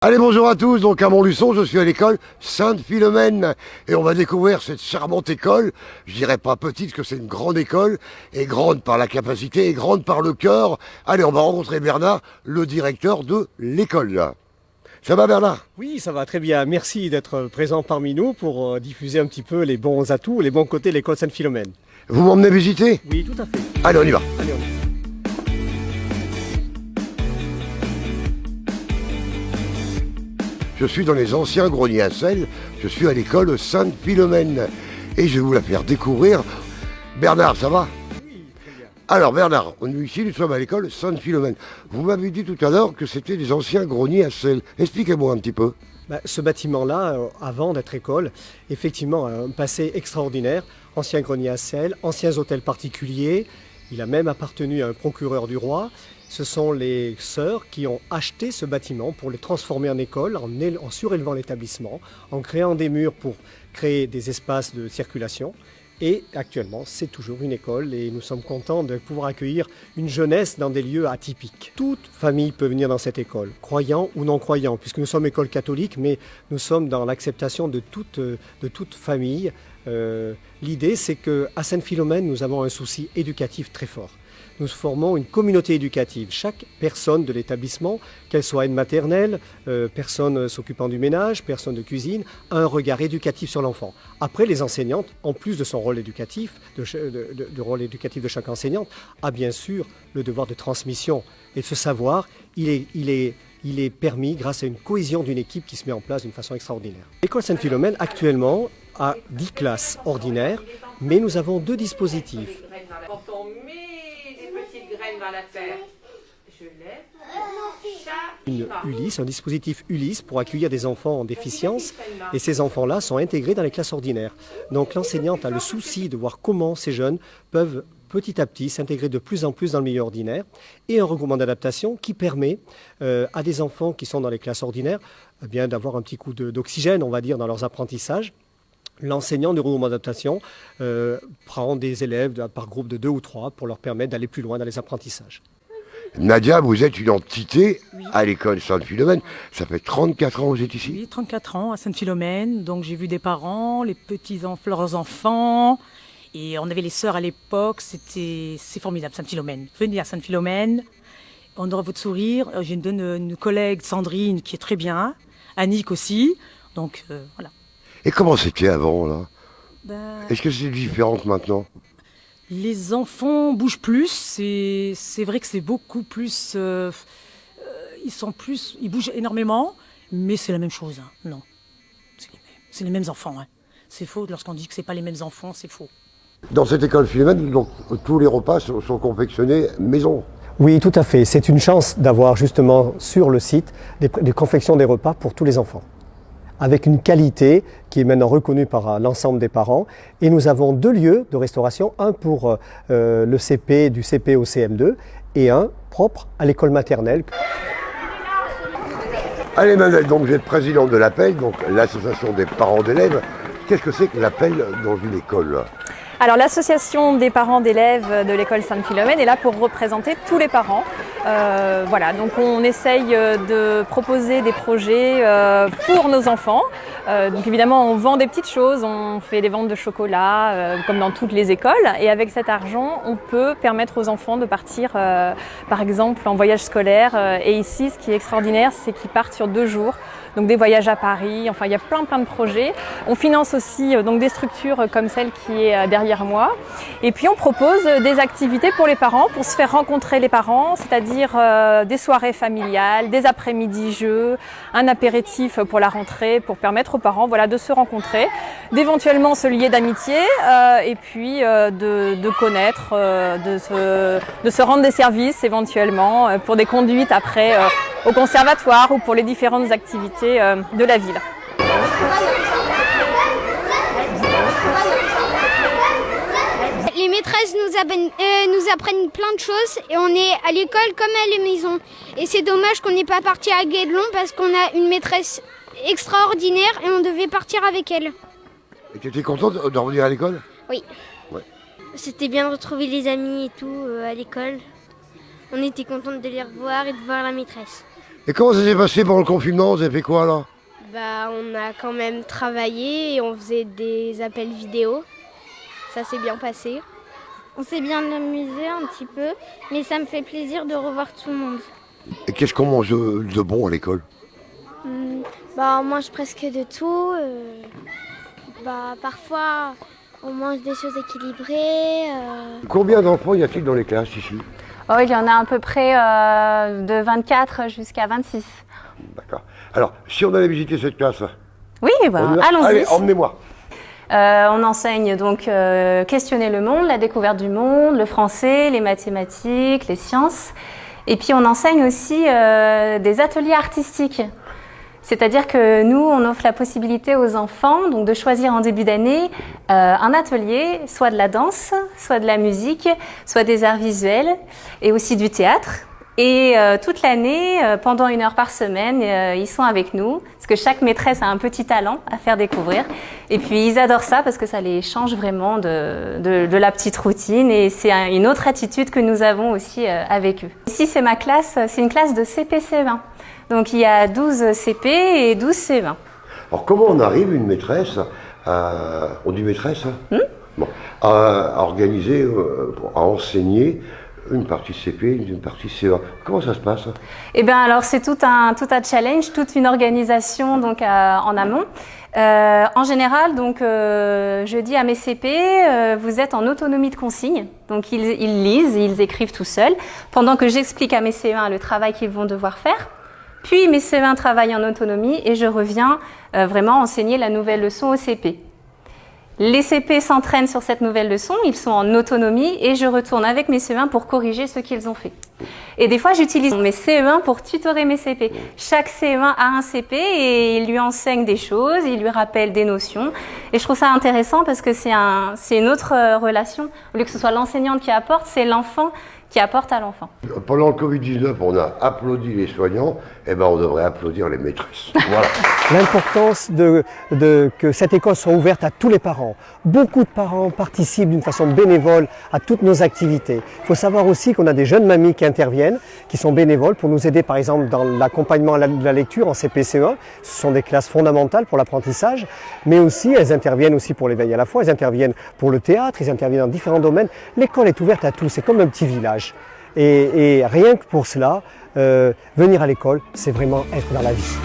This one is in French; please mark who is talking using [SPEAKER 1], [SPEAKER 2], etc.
[SPEAKER 1] Allez, bonjour à tous, donc à Montluçon, je suis à l'école Sainte-Philomène et on va découvrir cette charmante école. Je dirais pas petite, que c'est une grande école, et grande par la capacité, et grande par le cœur. Allez, on va rencontrer Bernard, le directeur de l'école. Ça va Bernard?
[SPEAKER 2] Oui, ça va très bien. Merci d'être présent parmi nous pour diffuser un petit peu les bons atouts, les bons côtés de l'école Sainte-Philomène.
[SPEAKER 1] Vous m'emmenez visiter?
[SPEAKER 2] Oui, tout à fait.
[SPEAKER 1] Allez, on y va.
[SPEAKER 2] Allez, on y va.
[SPEAKER 1] Je suis dans les anciens greniers à sel, je suis à l'école Sainte-Philomène et je vais vous la faire découvrir. Bernard, ça va?
[SPEAKER 2] Oui, très bien.
[SPEAKER 1] Alors Bernard, ici nous sommes à l'école Sainte-Philomène. Vous m'avez dit tout à l'heure que c'était des anciens greniers à sel. Expliquez-moi un petit peu.
[SPEAKER 2] Ce bâtiment-là, avant d'être école, effectivement, a un passé extraordinaire. Ancien grenier à sel, anciens hôtels particuliers. Il a même appartenu à un procureur du roi. Ce sont les sœurs qui ont acheté ce bâtiment pour le transformer en école, en surélevant l'établissement, en créant des murs pour créer des espaces de circulation. Et actuellement, c'est toujours une école et nous sommes contents de pouvoir accueillir une jeunesse dans des lieux atypiques. Toute famille peut venir dans cette école, croyant ou non croyant, puisque nous sommes école catholique, mais nous sommes dans l'acceptation de toute famille. L'idée, c'est qu'à Sainte-Philomène, nous avons un souci éducatif très fort. Nous formons une communauté éducative. Chaque personne de l'établissement, qu'elle soit aide maternelle, personne s'occupant du ménage, personne de cuisine, a un regard éducatif sur l'enfant. Après, les enseignantes, en plus de son rôle éducatif, de rôle éducatif de chaque enseignante, a bien sûr le devoir de transmission. Et ce savoir, il est permis grâce à une cohésion d'une équipe qui se met en place d'une façon extraordinaire. L'école Sainte-Philomène, actuellement, a 10 classes ordinaires, mais nous avons 2 dispositifs.
[SPEAKER 3] Quand on met des petites graines dans la terre, je lève
[SPEAKER 2] Une Ulysse, un dispositif Ulysse pour accueillir des enfants en déficience, et ces enfants-là sont intégrés dans les classes ordinaires. Donc l'enseignante a le souci de voir comment ces jeunes peuvent petit à petit s'intégrer de plus en plus dans le milieu ordinaire, et un regroupement d'adaptation qui permet à des enfants qui sont dans les classes ordinaires d'avoir un petit coup d'oxygène, on va dire, dans leurs apprentissages. L'enseignant du regroupement d'adaptation prend des élèves par groupe de 2 ou 3 pour leur permettre d'aller plus loin dans les apprentissages.
[SPEAKER 1] Nadia, vous êtes une entité à l'école Sainte-Philomène. Ça fait 34 ans que vous êtes ici?
[SPEAKER 4] Oui, 34 ans à Sainte-Philomène. Donc j'ai vu des parents, les leurs enfants. Et on avait les sœurs à l'époque. C'est formidable, Sainte-Philomène. Venez à Sainte-Philomène. On aura votre sourire. J'ai une collègue, Sandrine, qui est très bien. Annick aussi. Donc voilà.
[SPEAKER 1] Et comment c'était avant là?
[SPEAKER 4] Ben,
[SPEAKER 1] Est-ce que c'est différent que maintenant?
[SPEAKER 4] les enfants bougent plus. C'est vrai que c'est beaucoup plus. Ils bougent énormément, mais c'est la même chose. Hein. Non, c'est les mêmes enfants. Hein. C'est faux lorsqu'on dit que c'est pas les mêmes enfants, c'est faux.
[SPEAKER 1] Dans cette école Philomène, donc, tous les repas sont confectionnés maison.
[SPEAKER 2] Oui, tout à fait. C'est une chance d'avoir justement sur le site des confections des repas pour tous les enfants, avec une qualité qui est maintenant reconnue par l'ensemble des parents. Et nous avons 2 lieux de restauration, un pour le CP, du CP au CM2, et un propre à l'école maternelle.
[SPEAKER 1] Allez Manel, donc vous êtes président de l'APEL, donc l'association des parents d'élèves. Qu'est-ce que c'est que l'APEL dans une école?
[SPEAKER 5] Alors l'association des parents d'élèves de l'école Sainte-Philomène est là pour représenter tous les parents. Voilà, donc on essaye de proposer des projets pour nos enfants. Donc évidemment on vend des petites choses, on fait des ventes de chocolat comme dans toutes les écoles, et avec cet argent on peut permettre aux enfants de partir par exemple en voyage scolaire, et ici ce qui est extraordinaire c'est qu'ils partent sur 2 jours. Donc des voyages à Paris, enfin il y a plein de projets. On finance aussi donc des structures comme celle qui est derrière moi. Et puis on propose des activités pour les parents, pour se faire rencontrer les parents, c'est-à-dire des soirées familiales, des après-midi jeux, un apéritif pour la rentrée, pour permettre aux parents de se rencontrer, d'éventuellement se lier d'amitié, et puis de connaître, de se rendre des services éventuellement pour des conduites après au conservatoire ou pour les différentes activités de la ville.
[SPEAKER 6] Les maîtresses nous apprennent plein de choses et on est à l'école comme à la maison. Et c'est dommage qu'on n'ait pas parti à Guédelon parce qu'on a une maîtresse extraordinaire et on devait partir avec elle.
[SPEAKER 1] Et tu étais contente de revenir à l'école?
[SPEAKER 6] Oui.
[SPEAKER 1] Ouais.
[SPEAKER 6] C'était bien de retrouver les amis et tout à l'école. On était contente de les revoir et de voir la maîtresse.
[SPEAKER 1] Et comment ça s'est passé pendant le confinement? Vous avez fait quoi là?
[SPEAKER 7] Bah, on a quand même travaillé et on faisait des appels vidéo. Ça s'est bien passé.
[SPEAKER 6] On s'est bien amusé un petit peu, mais ça me fait plaisir de revoir tout le monde.
[SPEAKER 1] Et qu'est-ce qu'on mange de bon à l'école?
[SPEAKER 7] Bah, on mange presque de tout. Parfois, on mange des choses équilibrées.
[SPEAKER 1] Combien d'enfants y a-t-il dans les classes ici?
[SPEAKER 8] Oh, il y en a à peu près de 24 jusqu'à 26.
[SPEAKER 1] D'accord. Alors, si on allait visiter cette classe,
[SPEAKER 8] Oui, bah,
[SPEAKER 1] on y va?
[SPEAKER 8] allons-y.
[SPEAKER 1] Allez, emmenez-moi.
[SPEAKER 8] On enseigne donc questionner le monde, la découverte du monde, le français, les mathématiques, les sciences. Et puis on enseigne aussi des ateliers artistiques. C'est-à-dire que nous, on offre la possibilité aux enfants donc, de choisir en début d'année un atelier, soit de la danse, soit de la musique, soit des arts visuels et aussi du théâtre. Et toute l'année, pendant 1 heure par semaine, ils sont avec nous, parce que chaque maîtresse a un petit talent à faire découvrir. Et puis ils adorent ça parce que ça les change vraiment de la petite routine. Et c'est une autre attitude que nous avons aussi avec eux. Ici, c'est ma classe, c'est une classe de CP-CE1. Donc il y a 12 CP et 12 CE1.
[SPEAKER 1] Alors comment on arrive, une maîtresse, on dit maîtresse, hein bon, à organiser, à enseigner une partie CP, une partie CE1. Comment ça se passe?
[SPEAKER 8] Eh bien alors c'est tout un challenge, toute une organisation donc en amont. En général, donc, je dis à mes CP, vous êtes en autonomie de consigne. Donc ils lisent, ils écrivent tout seuls, pendant que j'explique à mes CE1 le travail qu'ils vont devoir faire. Puis mes CE1 travaillent en autonomie et je reviens vraiment enseigner la nouvelle leçon aux CP. Les CP s'entraînent sur cette nouvelle leçon, ils sont en autonomie et je retourne avec mes CE1 pour corriger ce qu'ils ont fait. Et des fois, j'utilise mes CE1 pour tutorer mes CP. Chaque CE1 a un CP et il lui enseigne des choses, il lui rappelle des notions. Et je trouve ça intéressant parce que c'est une autre relation. Au lieu que ce soit l'enseignante qui apporte, c'est l'enfant qui apporte à l'enfant.
[SPEAKER 1] Pendant le Covid-19, on a applaudi les soignants, et ben on devrait applaudir les maîtresses. Voilà.
[SPEAKER 2] L'importance que cette école soit ouverte à tous les parents. Beaucoup de parents participent d'une façon bénévole à toutes nos activités. Il faut savoir aussi qu'on a des jeunes mamies qui interviennent, qui sont bénévoles pour nous aider par exemple dans l'accompagnement de la lecture en CP-CE1. Ce sont des classes fondamentales pour l'apprentissage, mais aussi elles interviennent aussi pour l'éveil à la foi, elles interviennent pour le théâtre, ils interviennent dans différents domaines. L'école est ouverte à tous, c'est comme un petit village. Et rien que pour cela, venir à l'école, c'est vraiment être dans la vie.